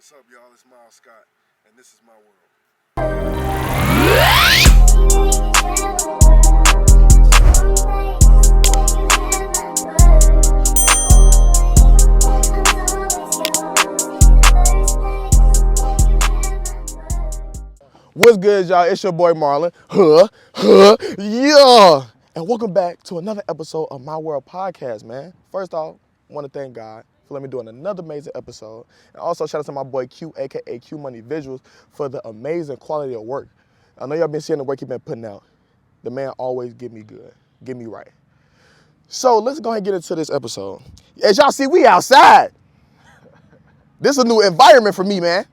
What's up, y'all? It's Miles Scott, and this is my world. What's good, y'all? It's your boy Marlon. Yeah. And welcome back to another episode of My World Podcast, man. First off, I want to thank God for letting me do another amazing episode. And also shout out to my boy Q, aka Q Money Visuals, for the amazing quality of work. I know y'all been seeing the work he been putting out. The man always get me good, get me right. So let's go ahead and get into this episode. As y'all see, we outside. This is a new environment for me, man.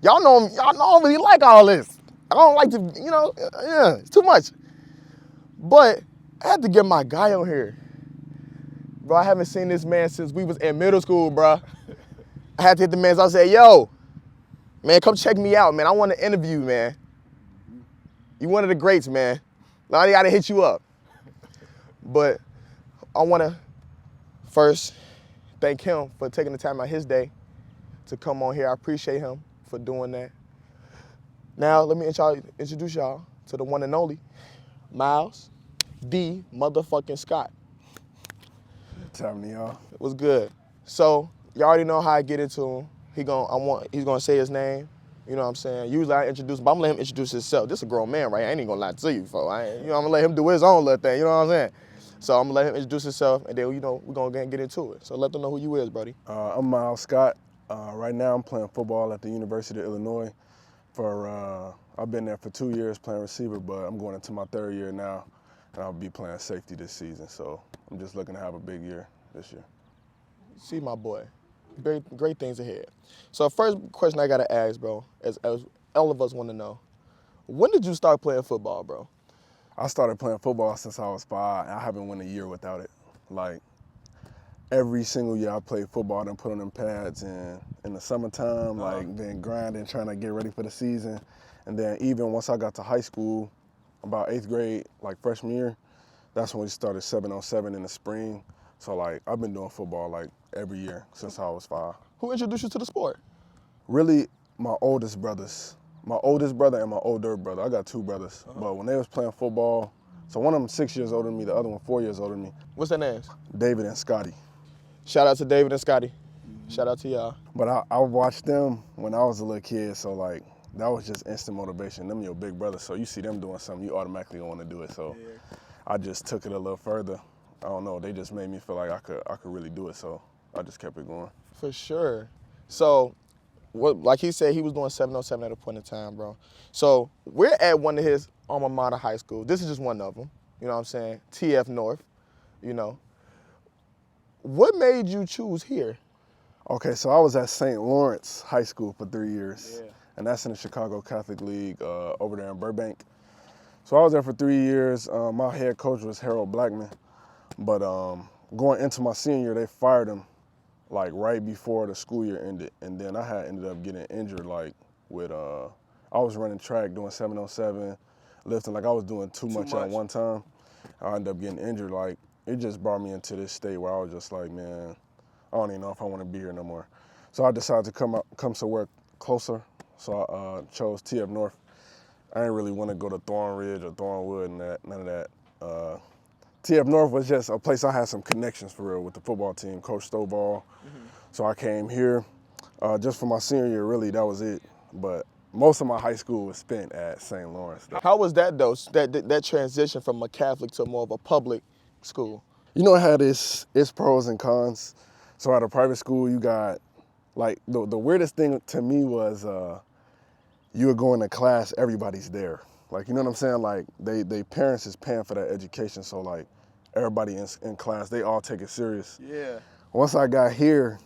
Y'all know I don't really like all this. I don't like to, it's too much. But I had to get my guy on here. Bro, I haven't seen this man since we was in middle school, bro. I had to hit the man. I said, yo, man, come check me out, man. I want to interview, man. You one of the greats, man. Now I got to hit you up. But I want to first thank him for taking the time out of his day to come on here. I appreciate him for doing that. Now, let me introduce y'all to the one and only Miles D. motherfucking Scott. What's happening, y'all? What's good? So, you already know how I get into him. He's gonna say his name. You know what I'm saying? Usually I introduce him, but I'm gonna let him introduce himself. This is a grown man, right? I ain't even gonna lie to you, folks. I'm gonna let him do his own little thing, you know what I'm saying? So I'm gonna let him introduce himself, and then, we're gonna get into it. So let them know who you is, buddy. I'm Miles Scott. Right now I'm playing football at the University of Illinois. I've been there for 2 years playing receiver, but I'm going into my third year now, and I'll be playing safety this season. So I'm just looking to have a big year this year. See, my boy, great things ahead. So first question I gotta ask, bro, as all of us want to know, when did you start playing football, bro? I started playing football since I was 5, and I haven't went a year without it. Like, every single year I played football and put on them pads and in the summertime, like been grinding, trying to get ready for the season. And then even once I got to high school, about 8th grade, like freshman year, that's when we started 7-on-7 in the spring. So like I've been doing football like every year since I was 5. Who introduced you to the sport? Really, my oldest brothers. My oldest brother and my older brother. I got 2 brothers. But when they was playing football, so one of them 6 years older than me, the other one 4 years older than me. What's their names? David and Scotty. Shout out to David and Scotty. Shout out to y'all. But I watched them when I was a little kid, so like that was just instant motivation. Them your big brothers, so you see them doing something, you automatically want to do it. So I just took it a little further. I don't know, they just made me feel like I could really do it, so I just kept it going. For sure. So, like he said, he was doing 7-on-7 at a point in time, bro. So we're at one of his alma mater high schools. This is just one of them. You know what I'm saying? TF North. You know. What made you choose here? Okay, so I was at St. Lawrence High School for 3 years, and that's in the Chicago Catholic League over there in Burbank. So I was there for 3 years. My head coach was Harold Blackman, but going into my senior year, they fired him like right before the school year ended, and then I had ended up getting injured like with I was running track doing 7-on-7, lifting, like I was doing too much at one time. I ended up getting injured. Like it just brought me into this state where I was just like, man, I don't even know if I want to be here no more. So I decided to come somewhere closer. So I chose TF North. I didn't really want to go to Thornridge or Thornwood and none of that. TF North was just a place I had some connections for real with the football team, Coach Stovall. So I came here just for my senior year, really, that was it. But most of my high school was spent at St. Lawrence. How was that, though, that transition from a Catholic to more of a public school? You know, it had its pros and cons. So at a private school, you got, like, the weirdest thing to me was you would go into class, everybody's there. Like, you know what I'm saying? Like, they parents is paying for that education, so, like, everybody in class, they all take it serious. Yeah. Once I got here,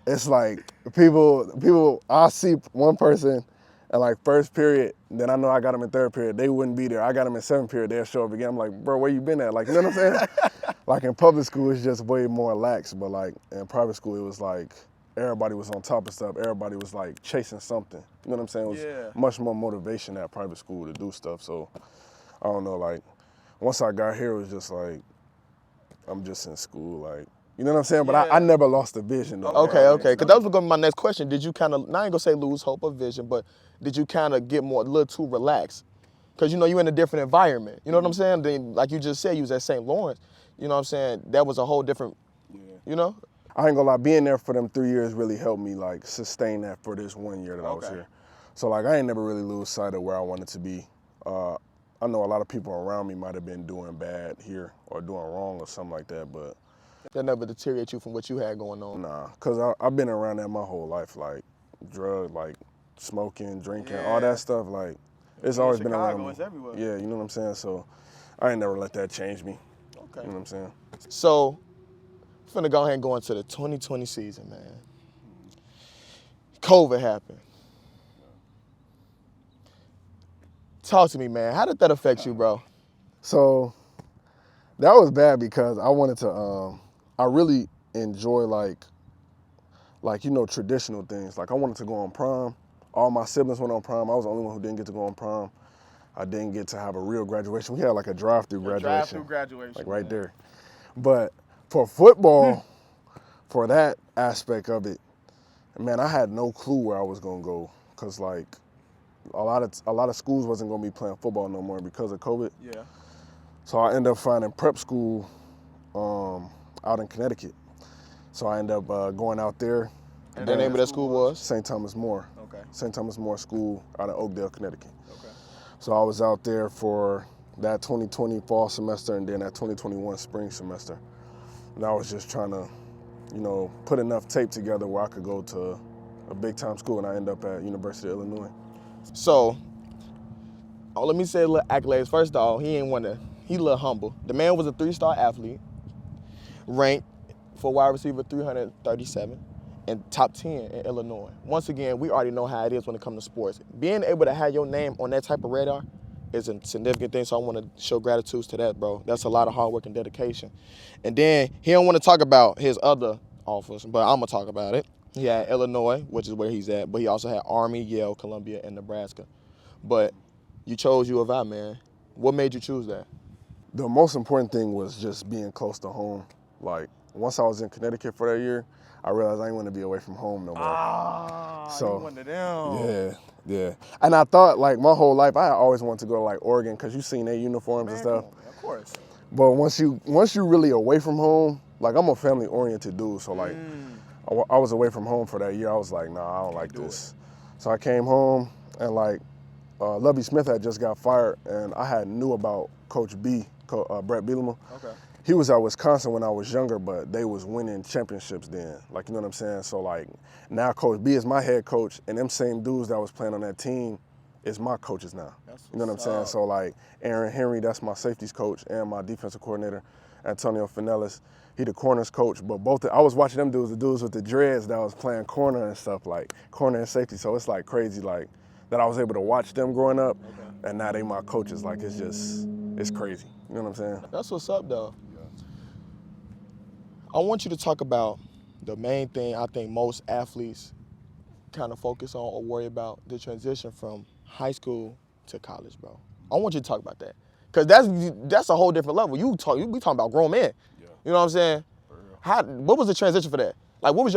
it's like people, I see one person at, like, first period, then I know I got them in third period, they wouldn't be there. I got them in seventh period, they'll show up again. I'm like, bro, where you been at? Like, you know what I'm saying? Like, in public school, it's just way more lax, but, like, in private school, it was like, everybody was on top of stuff. Everybody was like chasing something. You know what I'm saying? It was much more motivation at private school to do stuff. So I don't know, like once I got here, it was just like, I'm just in school. Like You know what I'm saying? But I never lost the vision though. Okay. Because that was going to be my next question. Did you kind of, I ain't going to say lose hope or vision, but did you kind of get more, a little too relaxed? Because, you know, you're in a different environment. You know what I'm saying? Then, like you just said, you was at St. Lawrence. You know what I'm saying? That was a whole different, you know? I ain't gonna lie, being there for them 3 years really helped me like sustain that for this 1 year that I was here. So like I ain't never really lose sight of where I wanted to be. I know a lot of people around me might have been doing bad here or doing wrong or something like that, but That never deteriorate you from what you had going on. nah, cause I've been around that my whole life, like drug, like smoking, drinking, all that stuff. Like it's always been around me. It's everywhere. Yeah, you know what I'm saying. So I ain't never let that change me. Okay. You know what I'm saying. So, finna go ahead and go into the 2020 season, man. COVID happened. Talk to me, man. How did that affect you, bro? So that was bad because I wanted to. I really enjoy like you know traditional things. Like I wanted to go on prom. All my siblings went on prom. I was the only one who didn't get to go on prom. I didn't get to have a real graduation. We had like a drive-through graduation. Drive-through graduation. Like right there. But for football, for that aspect of it, man, I had no clue where I was gonna go. Cause like a lot of schools wasn't gonna be playing football no more because of COVID. Yeah. So I ended up finding prep school out in Connecticut. So I ended up going out there. And the name of that school was? St. Thomas More. Okay. St. Thomas More School out of Oakdale, Connecticut. Okay. So I was out there for that 2020 fall semester and then that 2021 spring semester. And I was just trying to, you know, put enough tape together where I could go to a big time school, and I ended up at University of Illinois. So, let me say a little accolades. First of all, he a little humble. The man was a 3-star athlete, ranked for wide receiver 337, and top 10 in Illinois. Once again, we already know how it is when it comes to sports. Being able to have your name on that type of radar is a significant thing, so I want to show gratitude to that, bro. That's a lot of hard work and dedication. And then he don't want to talk about his other offers, but I'm going to talk about it. He had Illinois, which is where he's at, but he also had Army, Yale, Columbia, and Nebraska. But you chose U of I, man. What made you choose that? The most important thing was just being close to home. Like, once I was in Connecticut for that year, I realized I didn't want to be away from home no more. So, you one of them. Yeah. And I thought, like, my whole life, I always wanted to go to, like, Oregon, because you seen their uniforms and stuff. Of course. But once you really away from home, like, I'm a family-oriented dude, so, like, I was away from home for that year. I was like, nah, I don't like this. So I came home, and, like, Lovie Smith had just got fired, and I had knew about Coach B, Brett Bielema. Okay. He was at Wisconsin when I was younger, but they was winning championships then. Like, you know what I'm saying? So, like, now Coach B is my head coach, and them same dudes that was playing on that team is my coaches now. You know what I'm saying? So, like, Aaron Henry, that's my safeties coach, and my defensive coordinator, Antonio Finellis, he the corners coach. But I was watching them dudes, the dudes with the dreads that was playing corner and stuff, like corner and safety. So it's like crazy, like, that I was able to watch them growing up, and now they my coaches. Like, it's crazy. You know what I'm saying? That's what's up, though. I want you to talk about the main thing I think most athletes kind of focus on or worry about, the transition from high school to college, bro. I want you to talk about that. Because that's a whole different level. We talking about grown men. Yeah. You know what I'm saying? What was the transition for that? Like, what was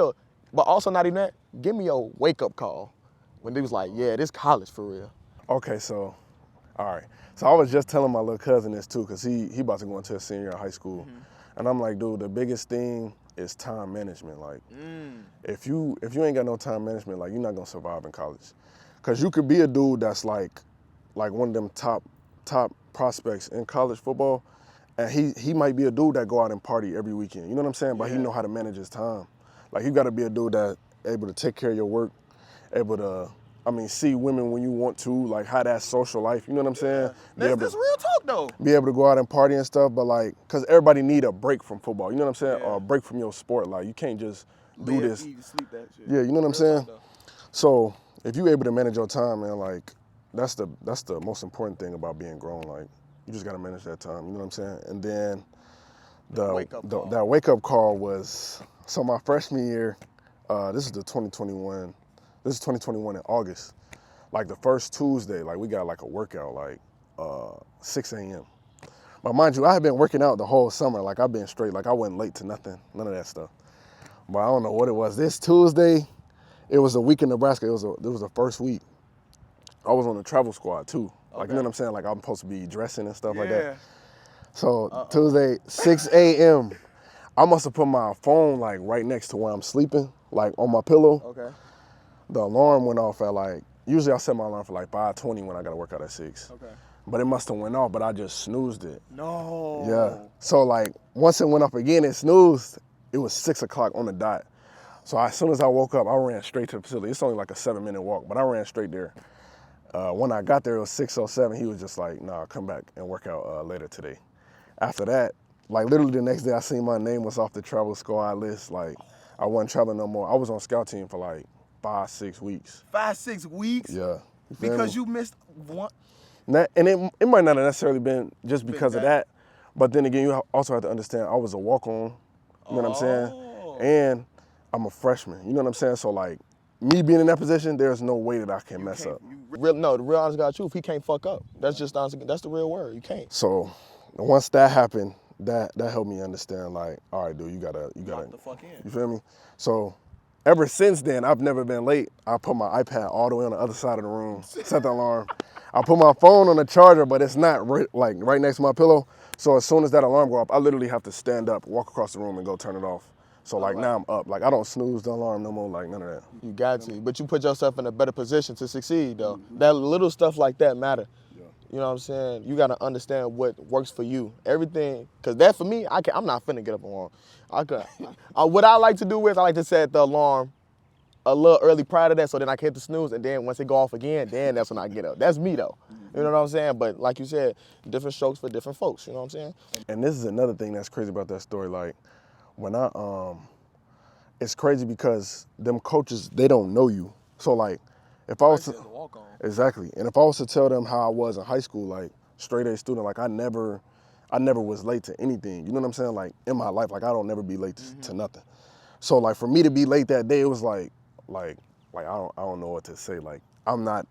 but also not even that, give me your wake-up call when they was like, yeah, this college for real. Okay, so, all right. So I was just telling my little cousin this too, because he about to go into a senior in high school. And I'm like, dude, the biggest thing is time management. Like, if you ain't got no time management, like, you're not gonna survive in college. Cause you could be a dude that's like one of them top prospects in college football, and he might be a dude that go out and party every weekend. You know what I'm saying? But he know how to manage his time. Like, you gotta be a dude that able to take care of your work, able to, see women when you want to, like, how that social life, you know what I'm saying? That's real talk, though. Be able to go out and party and stuff, but, like, because everybody need a break from football, you know what I'm saying? Or a break from your sport. Like, you can't just do this. Eat, sleep, that shit. Yeah, you know what I'm saying? So if you able to manage your time, man, like, that's the most important thing about being grown. Like, you just got to manage that time, you know what I'm saying? And then that wake-up call was, so my freshman year, this is 2021 in August. Like, the first Tuesday, like, we got like a workout, like 6 a.m. But mind you, I had been working out the whole summer. Like, I've been straight. Like, I wasn't late to nothing, none of that stuff. But I don't know what it was. This Tuesday, it was a week in Nebraska. It was the first week. I was on the travel squad, too. Like, you know what I'm saying? Like, I'm supposed to be dressing and stuff like that. So, Tuesday, 6 a.m., I must have put my phone, like, right next to where I'm sleeping, like, on my pillow. Okay. The alarm went off at, like, usually I set my alarm for, like, 5:20 when I got to work out at 6. Okay. But it must have went off, but I just snoozed it. No. Yeah. So, like, once it went off again, it snoozed. It was 6 o'clock on the dot. So as soon as I woke up, I ran straight to the facility. It's only like a 7-minute walk, but I ran straight there. When I got there, it was 6:07. He was just like, nah, come back and work out later today. After that, like literally the next day, I seen my name was off the travel squad list. Like, I wasn't traveling no more. I was on scout team for like 5-6 weeks. 5-6 weeks? Yeah. Because you missed one? And it might not have necessarily been just because of that, but then again, you also have to understand I was a walk-on, you know what I'm saying? And I'm a freshman, you know what I'm saying? So like, me being in that position, there's no way that I can mess up. The real honest God truth, he can't fuck up. That's just honest, that's the real word, you can't. So once that happened, that helped me understand like, all right, dude, you gotta Lock the fuck in. You feel me? So ever since then, I've never been late. I put my iPad all the way on the other side of the room, set the alarm. I put my phone on the charger, but it's not right next to my pillow. So as soon as that alarm go off, I literally have to stand up, walk across the room, and go turn it off. So like now I'm up. Like I don't snooze the alarm no more, like none of that. You got to, but you put yourself in a better position to succeed though. Mm-hmm. That little stuff like that matter. Yeah. You know what I'm saying? You gotta understand what works for you. Everything, cause that for me, I'm not finna get up alarm. What I like to do is I like to set the alarm a little early prior to that so then I can hit the snooze and then once it go off again, then that's when I get up. That's me though. You know what I'm saying? But like you said, different strokes for different folks, you know what I'm saying? And this is another thing that's crazy about that story. Like when it's crazy because them coaches, they don't know you. So like if I was to, exactly. And if I was to tell them how I was in high school, like straight A student, like I never was late to anything. You know what I'm saying? Like in my life, like I don't never be late to nothing. So like for me to be late that day, it was like I don't know what to say. Like I'm not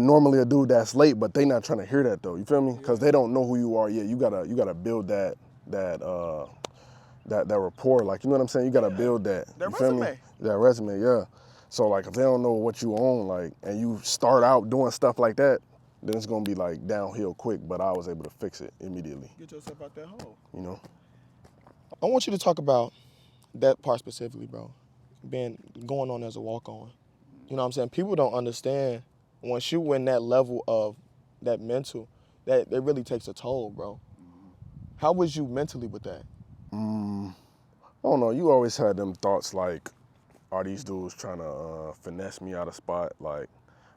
normally a dude that's late, but they not trying to hear that though. You feel me? Because they don't know who you are yet. You gotta build that rapport. Like you know what I'm saying? You gotta build that. You feel me? That resume, yeah. So like if they don't know what you own, like, and you start out doing stuff like that, then it's gonna be like downhill quick. But I was able to fix it immediately. Get yourself out that hole. You know. I want you to talk about that part specifically, bro. Going on as a walk-on. You know what I'm saying? People don't understand once you win that level of that mental, that it really takes a toll, bro. How was you mentally with that? I don't know. You always had them thoughts like, are these dudes trying to finesse me out of spot? Like,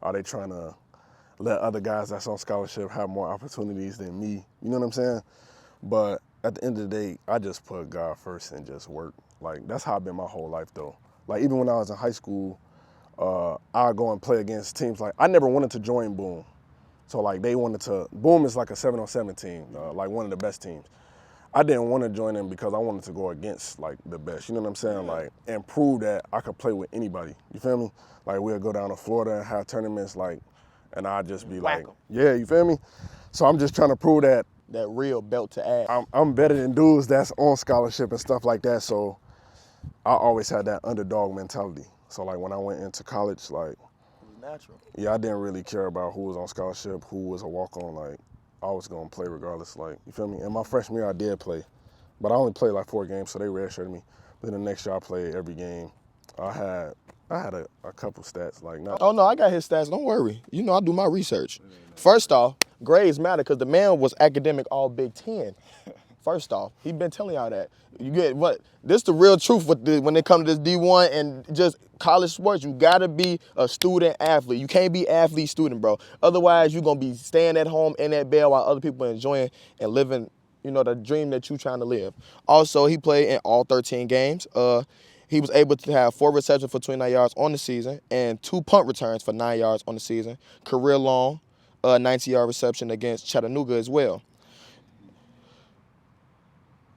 are they trying to let other guys that's on scholarship have more opportunities than me? You know what I'm saying? But at the end of the day, I just put God first and just work. Like, that's how I've been my whole life, though. Like, even when I was in high school, I'd go and play against teams. Like, I never wanted to join Boom. So, like, Boom is like a 7-on-7 team, like one of the best teams. I didn't want to join them because I wanted to go against, like, the best. You know what I'm saying? Like, and prove that I could play with anybody. You feel me? Like, we'll go down to Florida and have tournaments, like, and I'd just be like, yeah, you feel me? So I'm just trying to prove that. That real belt to add. I'm better than dudes that's on scholarship and stuff like that. So I always had that underdog mentality. So like when I went into college, like, natural. Yeah, I didn't really care about who was on scholarship, who was a walk-on. Like, I was gonna play regardless. Like, you feel me? And my freshman year, I did play, but I only played like 4 games, so they redshirted me. Then the next year, I played every game. I had a couple stats, like not. Oh no, I got his stats. Don't worry. You know I do my research. First off, grades matter because the man was academic all Big Ten. First off, he been telling y'all that. You get what? This the real truth when it comes to this D1 and just college sports. You gotta be a student athlete. You can't be athlete student, bro. Otherwise, you're gonna be staying at home in that bed while other people are enjoying and living, you know, the dream that you trying to live. Also, he played in all 13 games. He was able to have 4 receptions for 29 yards on the season and 2 punt returns for 9 yards on the season. Career long, 90-yard reception against Chattanooga as well.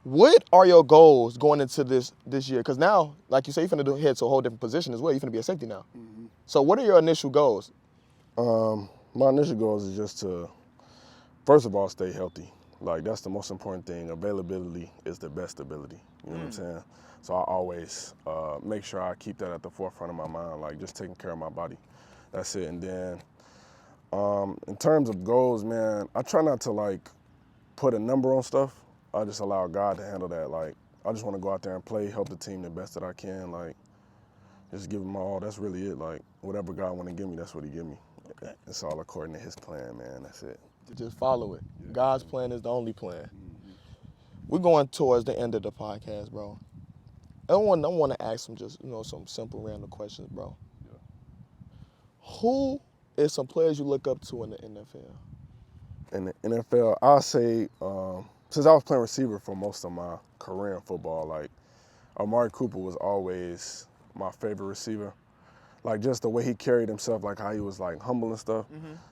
What are your goals going into this year? Because now, like you say, you're finna head to a whole different position as well. You're finna be a safety now. Mm-hmm. So what are your initial goals? My initial goals is just to, first of all, stay healthy. Like, that's the most important thing. Availability is the best ability. You know what I'm saying? So I always make sure I keep that at the forefront of my mind, like just taking care of my body. That's it. And then in terms of goals, man, I try not to like put a number on stuff. I just allow God to handle that. Like, I just want to go out there and play, help the team the best that I can. Like, just give him my all. That's really it. Like, whatever God want to give me, that's what he give me. Okay. It's all according to his plan, man. That's it. Just follow it. Yeah. God's plan is the only plan. We're going towards the end of the podcast, bro. I want to ask some some simple random questions, bro. Yeah. Who is some players you look up to in the NFL? In the NFL, I'll say, since I was playing receiver for most of my career in football, like, Amari Cooper was always my favorite receiver. Like, just the way he carried himself, like how he was like humble and stuff,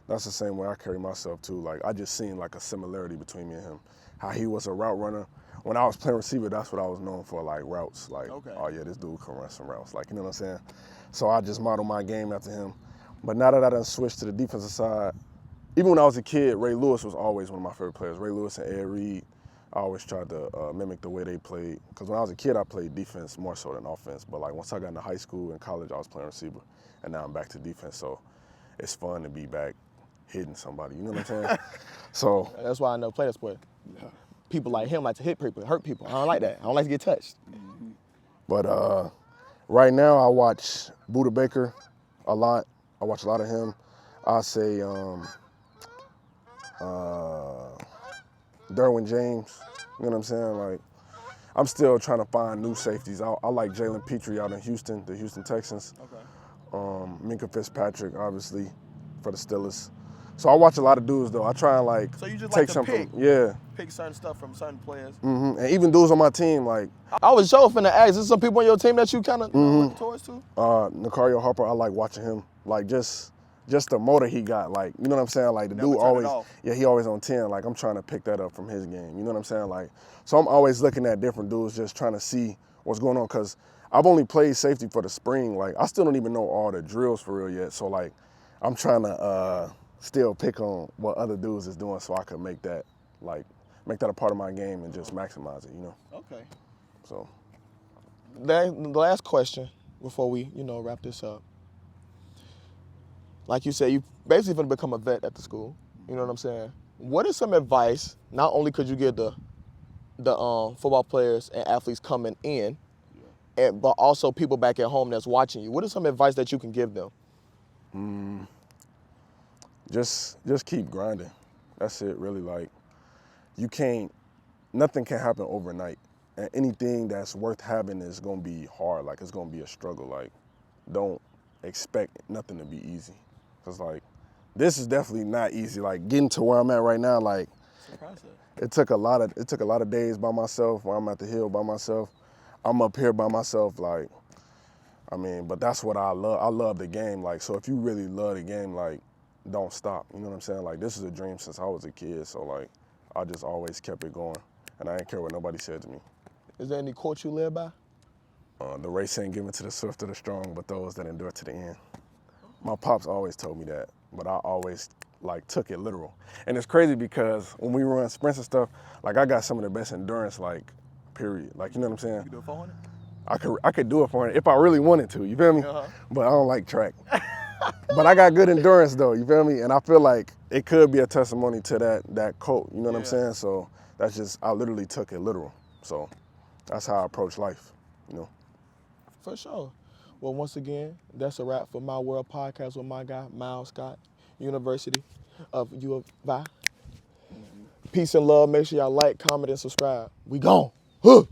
that's the same way I carry myself too. Like, I just seen like a similarity between me and him. How he was a route runner. When I was playing receiver, that's what I was known for, like routes. Like, oh yeah, this dude can run some routes. Like, you know what I'm saying? So I just modeled my game after him. But now that I done switched to the defensive side, even when I was a kid, Ray Lewis was always one of my favorite players. Ray Lewis and Ed Reed, I always tried to mimic the way they played. Because when I was a kid, I played defense more so than offense. But like once I got into high school and college, I was playing receiver. And now I'm back to defense. So it's fun to be back hitting somebody. You know what I'm saying? So that's why I know play that sport. Yeah. People like him like to hit people, hurt people. I don't like that. I don't like to get touched. But right now, I watch Buda Baker a lot. I watch a lot of him. I say Derwin James. You know what I'm saying? Like, I'm still trying to find new safeties. I like Jalen Petrie out in Houston, the Houston Texans. Okay. Minka Fitzpatrick, obviously, for the Steelers. So I watch a lot of dudes, though. I try and, like, so you just take like something from, pick certain stuff from certain players. And even dudes on my team, like. I was sure finna ask, is some people on your team that you kind of look towards too? Nicario Harper, I like watching him. Like, just the motor he got, like, you know what I'm saying? Like, the dude always, he always on 10. Like, I'm trying to pick that up from his game. You know what I'm saying? Like, so I'm always looking at different dudes, just trying to see what's going on. Because I've only played safety for the spring. Like, I still don't even know all the drills for real yet. So, like, I'm trying to still pick on what other dudes is doing so I could make that a part of my game and just maximize it, you know? Okay. So. The last question before we, wrap this up. Like you said, you basically going to become a vet at the school. You know what I'm saying? What is some advice, not only could you give the football players and athletes coming in, but also people back at home that's watching you? What is some advice that you can give them? Just keep grinding. That's it, really. Like, nothing can happen overnight. And anything that's worth having is going to be hard. Like, it's going to be a struggle. Like, don't expect nothing to be easy. Because, like, this is definitely not easy. Like, getting to where I'm at right now, like, it took a lot of days by myself where I'm at the hill by myself. I'm up here by myself, like, I mean, but that's what I love. I love the game. Like, so if you really love the game, like, don't stop. You know what I'm saying? Like, this is a dream since I was a kid. So, like, I just always kept it going. And I didn't care what nobody said to me. Is there any quote you live by? The race ain't given to the swift or the strong, but those that endure to the end. My pops always told me that, but I always, like, took it literal. And it's crazy because when we run sprints and stuff, like, I got some of the best endurance, like, period. Like, you know what I'm saying? You do it 400? I could do it 400 if I really wanted to, you feel me? But I don't like track. But I got good endurance, though, you feel me? And I feel like it could be a testimony to that quote, you know what I'm saying? So that's just, I literally took it literal. So that's how I approach life, you know? For sure. Well, once again, that's a wrap for My World Podcast with my guy, Miles Scott, University of U of I. Peace and love. Make sure y'all like, comment, and subscribe. We gone. Huh.